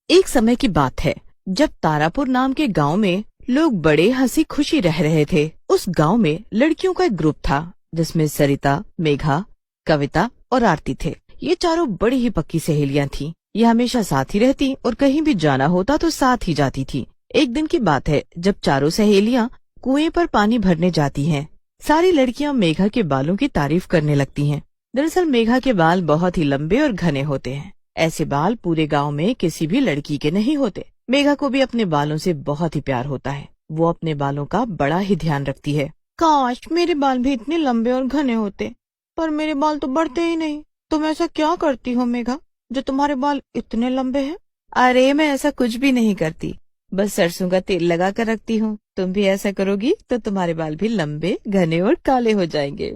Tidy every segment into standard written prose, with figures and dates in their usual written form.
एक समय की बात है जब तारापुर नाम के गांव में लोग बड़े हंसी खुशी रह रहे थे। उस गांव में लड़कियों का एक ग्रुप था जिसमें सरिता, मेघा, कविता और आरती थे। ये चारों बड़ी ही पक्की सहेलियां थीं। ये हमेशा साथ ही रहती और कहीं भी जाना होता तो साथ ही जाती थी। एक दिन की बात है जब चारों सहेलियां कुएं पर पानी भरने जाती हैं। सारी लड़कियां मेघा के बालों की तारीफ करने लगती हैं। दरअसल मेघा के बाल बहुत ही लंबे और घने होते हैं। ऐसे बाल पूरे गांव में किसी भी लड़की के नहीं होते। मेघा को भी अपने बालों से बहुत ही प्यार होता है। वो अपने बालों का बड़ा ही ध्यान रखती है। काश मेरे बाल भी इतने लंबे और घने होते, पर मेरे बाल तो बढ़ते ही नहीं। तुम ऐसा क्या करती हो मेघा, जो तुम्हारे बाल इतने लंबे हैं? अरे मैं ऐसा कुछ भी नहीं करती, बस सरसों का तेल लगा कर रखती हूँ। तुम भी ऐसा करोगी तो तुम्हारे बाल भी लंबे, घने और काले हो जाएंगे।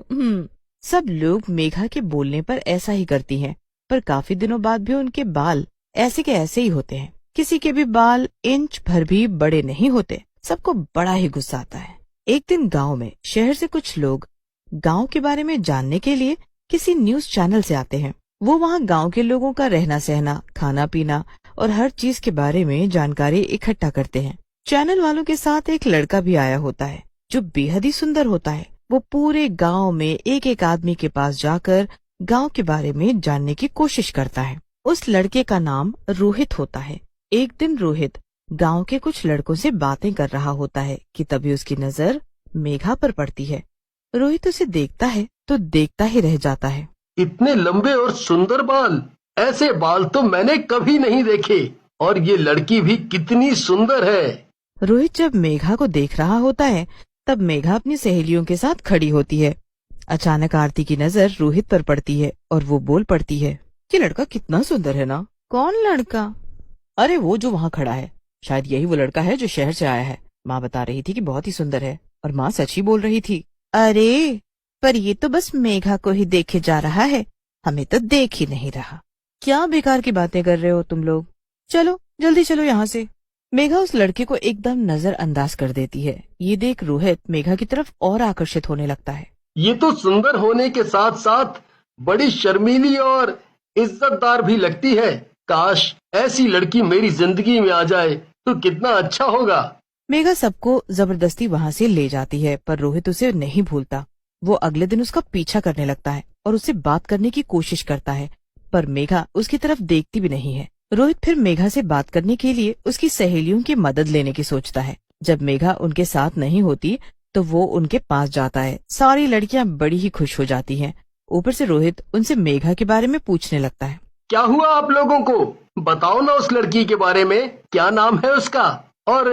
सब लोग मेघा के बोलने पर ऐसा ही करती हैं, पर काफी दिनों बाद भी उनके बाल ऐसे के ऐसे ही होते हैं। किसी के भी बाल इंच भर भी बड़े नहीं होते। सबको बड़ा ही गुस्सा आता है। एक दिन गांव में शहर से कुछ लोग गांव के बारे में जानने के लिए किसी न्यूज चैनल से आते हैं। वो वहाँ गांव के लोगों का रहना सहना, खाना पीना और हर चीज के बारे में जानकारी इकट्ठा करते हैं। चैनल वालों के साथ एक लड़का भी आया होता है जो बेहद ही सुंदर होता है। वो पूरे गांव में एक एक आदमी के पास जाकर गांव के बारे में जानने की कोशिश करता है। उस लड़के का नाम रोहित होता है। एक दिन रोहित गांव के कुछ लड़कों से बातें कर रहा होता है कि तभी उसकी नजर मेघा पर पड़ती है। रोहित उसे देखता है तो देखता ही रह जाता है। इतने लंबे और सुंदर बाल, ऐसे बाल तो मैंने कभी नहीं देखे। और ये लड़की भी कितनी सुंदर है। रोहित जब मेघा को देख रहा होता है तब मेघा अपनी सहेलियों के साथ खड़ी होती है। अचानक आरती की नजर रोहित पर पड़ती है और वो बोल पड़ती है, ये लड़का कितना सुंदर है ना। कौन लड़का? अरे वो जो वहाँ खड़ा है, शायद यही वो लड़का है जो शहर से आया है। माँ बता रही थी कि बहुत ही सुंदर है, और माँ सच ही बोल रही थी। अरे पर ये तो बस मेघा को ही देखे जा रहा है, हमें तो देख ही नहीं रहा। क्या बेकार की बातें कर रहे हो तुम लोग, चलो जल्दी चलो यहाँ से। मेघा उस लड़के को एकदम नजरअंदाज कर देती है। ये देख रोहित मेघा की तरफ और आकर्षित होने लगता है। ये तो सुंदर होने के साथ साथ बड़ी शर्मीली और इज्जतदार भी लगती है। काश ऐसी लड़की मेरी जिंदगी में आ जाए तो कितना अच्छा होगा। मेघा सबको जबरदस्ती वहाँ से ले जाती है, पर रोहित उसे नहीं भूलता। वो अगले दिन उसका पीछा करने लगता है और उससे बात करने की कोशिश करता है, पर मेघा उसकी तरफ देखती भी नहीं है। रोहित फिर मेघा से बात करने के लिए उसकी सहेलियों की मदद लेने की सोचता है। जब मेघा उनके साथ नहीं होती तो वो उनके पास जाता है। सारी लड़कियां बड़ी ही खुश हो जाती हैं। ऊपर से रोहित उनसे मेघा के बारे में पूछने लगता है। क्या हुआ आप लोगों को? बताओ ना उस लड़की के बारे में। क्या नाम है उसका, और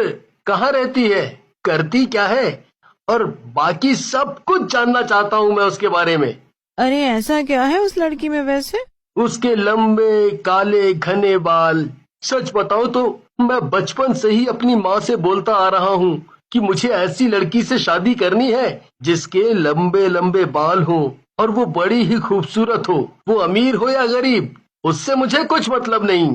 कहाँ रहती है, करती क्या है, और बाकी सब कुछ जानना चाहता हूँ मैं उसके बारे में। अरे ऐसा क्या है उस लड़की में वैसे? उसके लंबे काले घने बाल। सच बताओ तो मैं बचपन से ही अपनी माँ से बोलता आ रहा हूँ कि मुझे ऐसी लड़की से शादी करनी है जिसके लंबे लंबे बाल हों और वो बड़ी ही खूबसूरत हो। वो अमीर हो या गरीब, उससे मुझे कुछ मतलब नहीं।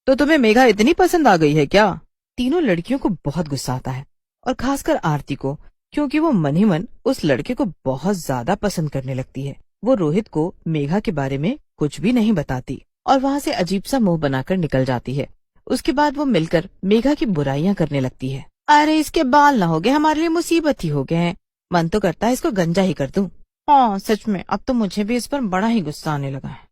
तो तुम्हें मेघा इतनी पसंद आ गई है क्या? तीनों लड़कियों को बहुत गुस्सा आता है, और खासकर आरती को, क्योंकि वो मन ही मन उस लड़के को बहुत ज्यादा पसंद करने लगती है। वो रोहित को मेघा के बारे में कुछ भी नहीं बताती और वहाँ से अजीब सा मुंह बनाकर निकल जाती है। उसके बाद वो मिलकर मेघा की बुराइयां करने लगती है। अरे इसके बाल ना हो गए, हमारे लिए मुसीबत ही हो गए हैं। मन तो करता है इसको गंजा ही कर दूं। हाँ सच में, अब तो मुझे भी इस पर बड़ा ही गुस्सा आने लगा है।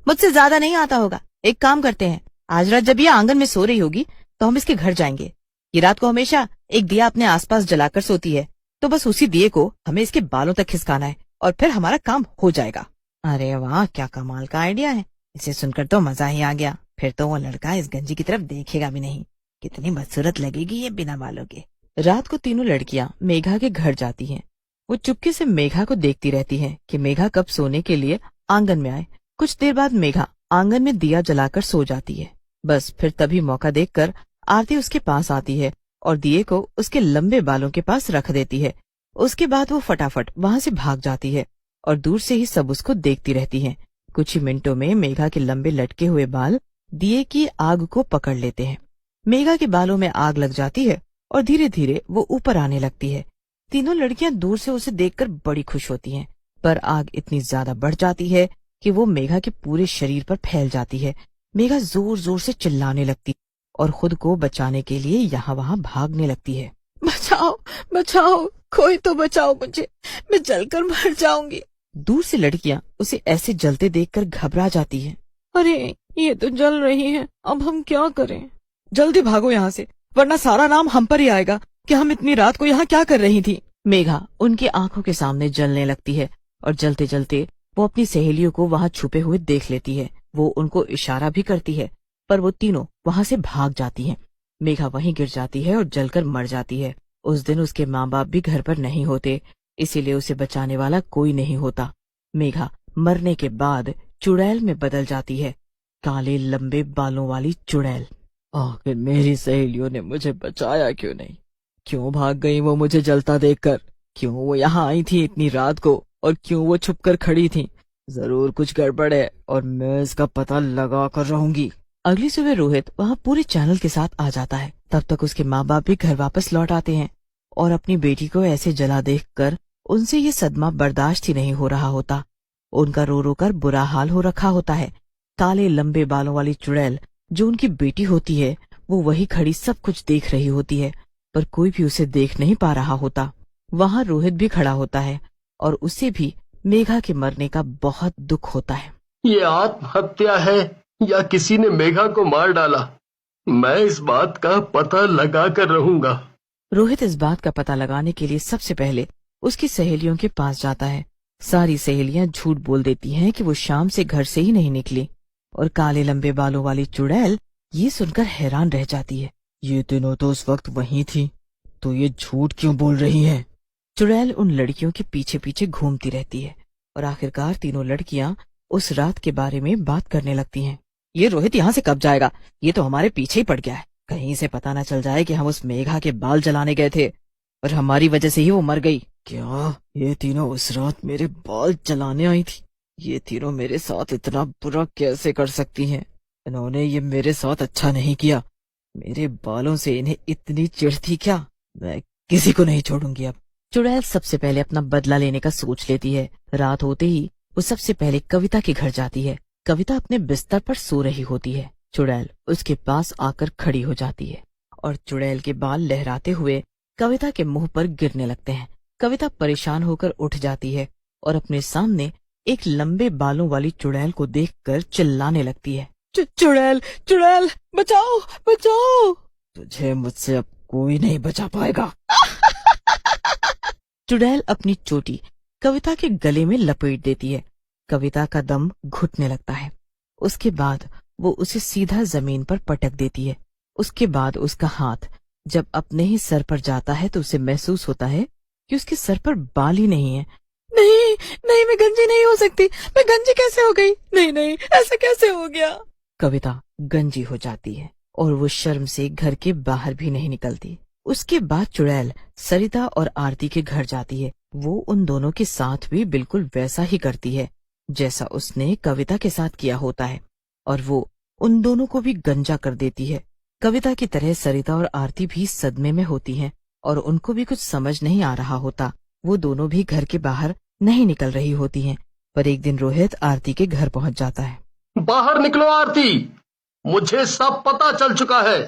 मुझसे ज्यादा नहीं आता होगा। एक काम करते हैं, आज रात जब ये आंगन में सो रही होगी तो हम इसके घर जाएंगे। ये रात को हमेशा एक दिया अपने आसपास जलाकर सोती है, तो बस उसी दिए को हमें इसके बालों तक खिसकाना है और फिर हमारा काम हो जाएगा। अरे वाह, क्या कमाल का आइडिया है। इसे सुनकर तो मजा ही आ गया। फिर तो वो लड़का इस गंजी की तरफ देखेगा भी नहीं। कितनी बदसूरत लगेगी ये बिना बालों के। रात को तीनों लड़कियां मेघा के घर जाती हैं। वो चुपके से मेघा को देखती रहती हैं कि मेघा कब सोने के लिए आंगन में आए। कुछ देर बाद मेघा आंगन में दिया जलाकर सो जाती है। बस फिर तभी मौका देखकर आरती उसके पास आती है और दिए को उसके लंबे बालों के पास रख देती है। उसके बाद वो फटाफट वहाँ से भाग जाती है और दूर से ही सब उसको देखती रहती हैं। कुछ ही मिनटों में मेघा के लंबे लटके हुए बाल दिए की आग को पकड़ लेते हैं। मेघा के बालों में आग लग जाती है और धीरे धीरे वो ऊपर आने लगती है। तीनों लड़कियां दूर से उसे देखकर बड़ी खुश होती हैं, पर आग इतनी ज्यादा बढ़ जाती है कि वो मेघा के पूरे शरीर पर फैल जाती है। मेघा जोर जोर से चिल्लाने लगती। और खुद को बचाने के लिए यहाँ वहाँ भागने लगती है। बचाओ बचाओ, कोई तो बचाओ मुझे, मैं जलकर मर जाऊंगी। दूर से लड़कियां उसे ऐसे जलते देखकर घबरा जाती हैं। अरे ये तो जल रही है, अब हम क्या करें? जल्दी भागो यहाँ से, वरना सारा नाम हम पर ही आएगा कि हम इतनी रात को यहाँ क्या कर रही थी। मेघा उनकी आंखों के सामने जलने लगती है और जलते जलते वो अपनी सहेलियों को वहाँ छुपे हुए देख लेती है। वो उनको इशारा भी करती है, पर वो तीनों वहाँ से भाग जाती हैं। मेघा वहीं गिर जाती है और जलकर मर जाती है। उस दिन उसके माँ बाप भी घर पर नहीं होते, इसीलिए उसे बचाने वाला कोई नहीं होता। मेघा मरने के बाद चुड़ैल में बदल जाती है, काले लंबे बालों वाली चुड़ैल। आखिर मेरी सहेलियों ने मुझे बचाया क्यों नहीं? क्यों भाग गई वो मुझे जलता देखकर? क्यों वो यहाँ आई थी इतनी रात को, और क्यों वो छुपकर खड़ी थी? जरूर कुछ गड़बड़ है और मैं इसका पता लगा कर रहूंगी। अगली सुबह रोहित वहाँ पूरे चैनल के साथ आ जाता है। तब तक उसके माँ बाप भी घर वापस लौट आते हैं और अपनी बेटी को ऐसे जला देखकर उनसे ये सदमा बर्दाश्त ही नहीं हो रहा होता। उनका रो रो कर बुरा हाल हो रखा होता है। काले लंबे बालों वाली चुड़ैल जो उनकी बेटी होती है, वो वही खड़ी सब कुछ देख रही होती है, पर कोई भी उसे देख नहीं पा रहा होता। वहाँ रोहित भी खड़ा होता है और उसे भी मेघा के मरने का बहुत दुख होता है। ये आत्महत्या है या किसी ने मेघा को मार डाला? मैं इस बात का पता लगा कर रहूंगा। रोहित इस बात का पता लगाने के लिए सबसे पहले उसकी सहेलियों के पास जाता है। सारी सहेलियां झूठ बोल देती हैं कि वो शाम से घर से ही नहीं निकली, और काले लंबे बालों वाली चुड़ैल ये सुनकर हैरान रह जाती है। ये तीनों तो उस वक्त वहीं थी, तो ये झूठ क्यों बोल रही हैं? चुड़ैल उन लड़कियों के पीछे पीछे घूमती रहती है और आखिरकार तीनों लड़कियां उस रात के बारे में बात करने लगती हैं। ये रोहित यहाँ से कब जाएगा? ये तो हमारे पीछे ही पड़ गया है। कहीं से पता न चल जाए कि हम उस मेघा के बाल जलाने गए थे और हमारी वजह से ही वो मर गई। क्या ये तीनों उस रात मेरे बाल जलाने आई थी? ये तीनों मेरे साथ इतना बुरा कैसे कर सकती हैं? इन्होंने ये मेरे साथ अच्छा नहीं किया। मेरे बालों से इन्हें इतनी चिढ़ थी क्या? मैं किसी को नहीं छोड़ूंगी अब। चुड़ैल सबसे पहले अपना बदला लेने का सोच लेती है। रात होते ही वो सबसे पहले कविता के घर जाती है। कविता अपने बिस्तर पर सो रही होती है। चुड़ैल उसके पास आकर खड़ी हो जाती है और चुड़ैल के बाल लहराते हुए कविता के मुंह पर गिरने लगते हैं। कविता परेशान होकर उठ जाती है और अपने सामने एक लंबे बालों वाली चुड़ैल को देखकर चिल्लाने लगती है। चुड़ैल चुड़ैल, बचाओ बचाओ! तुझे मुझसे अब कोई नहीं बचा पाएगा। चुड़ैल अपनी चोटी कविता के गले में लपेट देती है। कविता का दम घुटने लगता है। उसके बाद वो उसे सीधा जमीन पर पटक देती है। उसके बाद उसका हाथ जब अपने ही सर पर जाता है तो उसे महसूस होता है कि उसके सर पर बाल ही नहीं है। नहीं नहीं, मैं गंजी नहीं हो सकती। मैं गंजी कैसे हो गई? नहीं नहीं, ऐसा कैसे हो गया? कविता गंजी हो जाती है और वो शर्म से घर के बाहर भी नहीं निकलती। उसके बाद चुड़ैल सरिता और आरती के घर जाती है। वो उन दोनों के साथ भी बिल्कुल वैसा ही करती है जैसा उसने कविता के साथ किया होता है, और वो उन दोनों को भी गंजा कर देती है। कविता की तरह सरिता और आरती भी सदमे में होती हैं और उनको भी कुछ समझ नहीं आ रहा होता। वो दोनों भी घर के बाहर नहीं निकल रही होती हैं। पर एक दिन रोहित आरती के घर पहुंच जाता है। बाहर निकलो आरती, मुझे सब पता चल चुका है।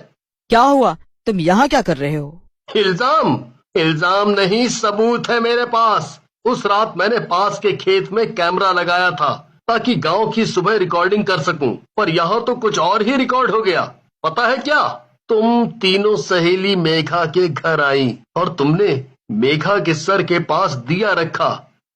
क्या हुआ? तुम यहाँ क्या कर रहे हो? इल्जाम? इल्जाम नहीं, सबूत है मेरे पास। उस रात मैंने पास के खेत में कैमरा लगाया था ताकि गांव की सुबह रिकॉर्डिंग कर सकूं, पर यहाँ तो कुछ और ही रिकॉर्ड हो गया। पता है क्या? तुम तीनों सहेली मेघा के घर आई और तुमने मेघा के सर के पास दिया रखा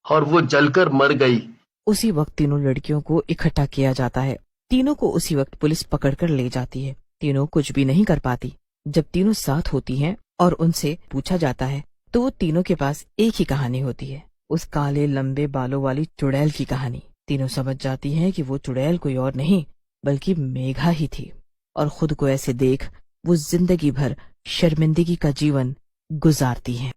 और वो जलकर मर गई। उसी वक्त तीनों लड़कियों को इकट्ठा किया जाता है। तीनों को उसी वक्त पुलिस पकड़कर ले जाती है। तीनों कुछ भी नहीं कर पाती। जब तीनों साथ होती हैं और उनसे पूछा जाता है तो वो तीनों के पास एक ही कहानी होती है, उस काले लंबे बालों वाली चुड़ैल की कहानी। तीनों समझ जाती हैं कि वो चुड़ैल कोई और नहीं बल्कि मेघा ही थी, और खुद को ऐसे देख वो जिंदगी भर शर्मिंदगी का जीवन गुजारती हैं।